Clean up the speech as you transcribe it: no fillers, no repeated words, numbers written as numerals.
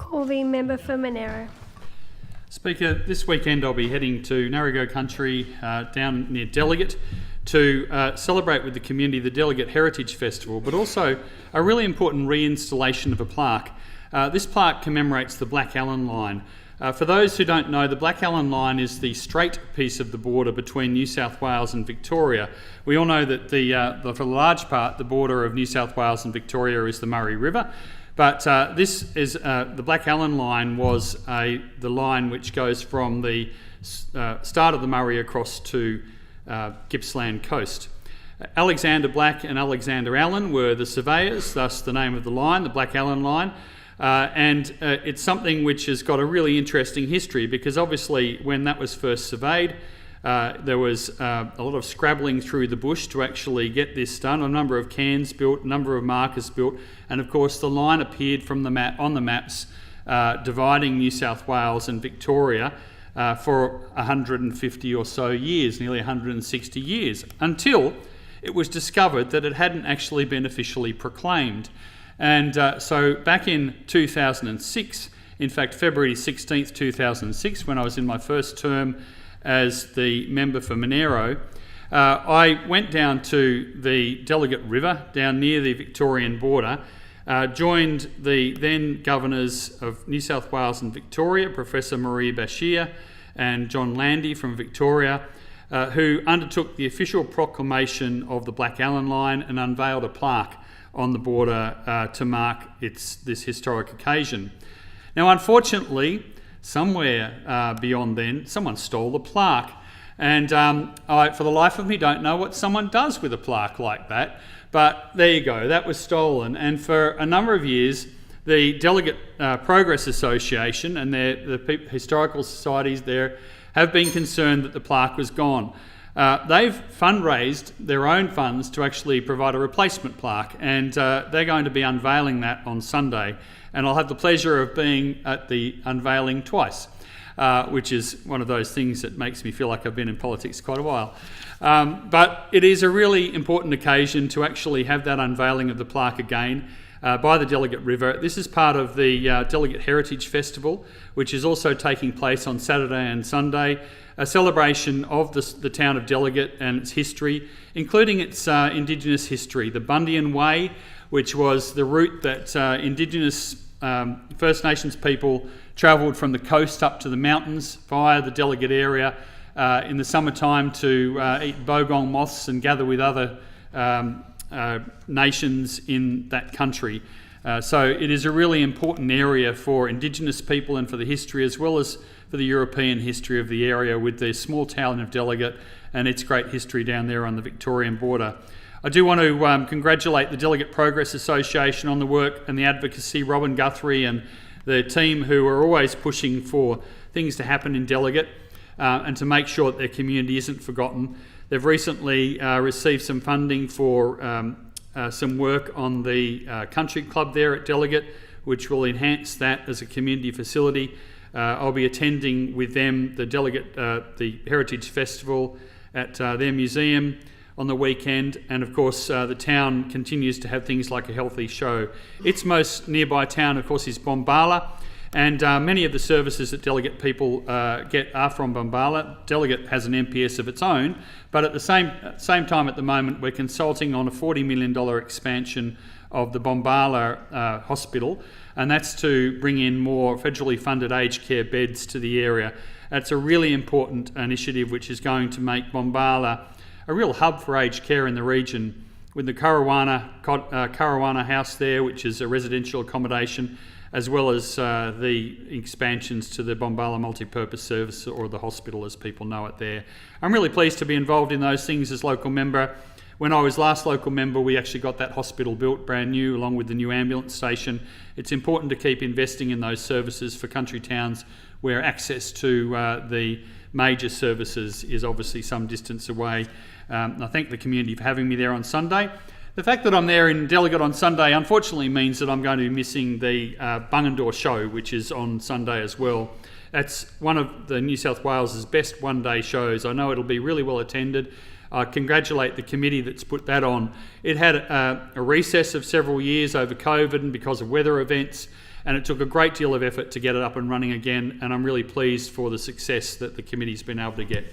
Corby, member for Monaro. Speaker, this weekend I'll be heading to Narragansett Country down near Delegate to celebrate with the community the Delegate Heritage Festival, but also a really important reinstallation of a plaque. This plaque commemorates the Black-Allan line. For those who don't know, the Black-Allan line is the straight piece of the border between New South Wales and Victoria. We all know that for the large part, the border of New South Wales and Victoria is the Murray River. But this is the Black-Allan line was the line which goes from the start of the Murray across to Gippsland coast. Alexander Black and Alexander Allan were the surveyors, thus the name of the line, the Black-Allan line. And it's something which has got a really interesting history, because obviously when that was first surveyed, there was a lot of scrabbling through the bush to actually get this done. A number of cans built, a number of markers built, and of course the line appeared from the map on the maps dividing New South Wales and Victoria for 150 or so years, nearly 160 years, until it was discovered that it hadn't actually been officially proclaimed. And so back in 2006, in fact February 16th, 2006, when I was in my first term as the member for Monaro, I went down to the Delegate River, down near the Victorian border, joined the then governors of New South Wales and Victoria, Professor Marie Bashir and John Landy from Victoria, who undertook the official proclamation of the Black-Allan line and unveiled a plaque on the border to mark this historic occasion. Now, unfortunately, somewhere beyond then, someone stole the plaque. And I, for the life of me, don't know what someone does with a plaque like that. But there you go, that was stolen. And for a number of years, the Delegate Progress Association and the historical societies there have been concerned that the plaque was gone. They've fundraised their own funds to actually provide a replacement plaque, and they're going to be unveiling that on Sunday. And I'll have the pleasure of being at the unveiling twice, which is one of those things that makes me feel like I've been in politics quite a while. But it is a really important occasion to actually have that unveiling of the plaque again by the Delegate River. This is part of the Delegate Heritage Festival, which is also taking place on Saturday and Sunday, a celebration of the town of Delegate and its history, including its Indigenous history. The Bungendore Way, which was the route that Indigenous First Nations people travelled from the coast up to the mountains via the Delegate area in the summertime to eat bogong moths and gather with other nations in that country. So it is a really important area for Indigenous people and for the history, as well as for the European history of the area, with the small town of Delegate and its great history down there on the Victorian border. I do want to congratulate the Delegate Progress Association on the work and the advocacy, Robin Guthrie and the team, who are always pushing for things to happen in Delegate and to make sure that their community isn't forgotten. They've recently received some funding for some work on the country club there at Delegate, which will enhance that as a community facility. I'll be attending with them the Heritage Festival at their museum on the weekend, and of course the town continues to have things like a healthy show. Its most nearby town, of course, is Bombala, and many of the services that Delegate people get are from Bombala. Delegate has an MPS of its own, but at the same time at the moment we're consulting on a $40 million expansion of the Bombala hospital, and that's to bring in more federally funded aged care beds to the area. That's a really important initiative which is going to make Bombala a real hub for aged care in the region, with the Caruana House there, which is a residential accommodation, as well as the expansions to the Bombala Multipurpose Service, or the hospital as people know it there. I'm really pleased to be involved in those things as local member. When I was last local member, we actually got that hospital built brand new, along with the new ambulance station. It's important to keep investing in those services for country towns where access to the major services is obviously some distance away. I thank the community for having me there on Sunday. The fact that I'm there in Delegate on Sunday unfortunately means that I'm going to be missing the Bungendore show, which is on Sunday as well. That's one of the New South Wales' best one-day shows. I know it'll be really well attended. I congratulate the committee that's put that on. It had a recess of several years over COVID and because of weather events, and it took a great deal of effort to get it up and running again, and I'm really pleased for the success that the committee's been able to get.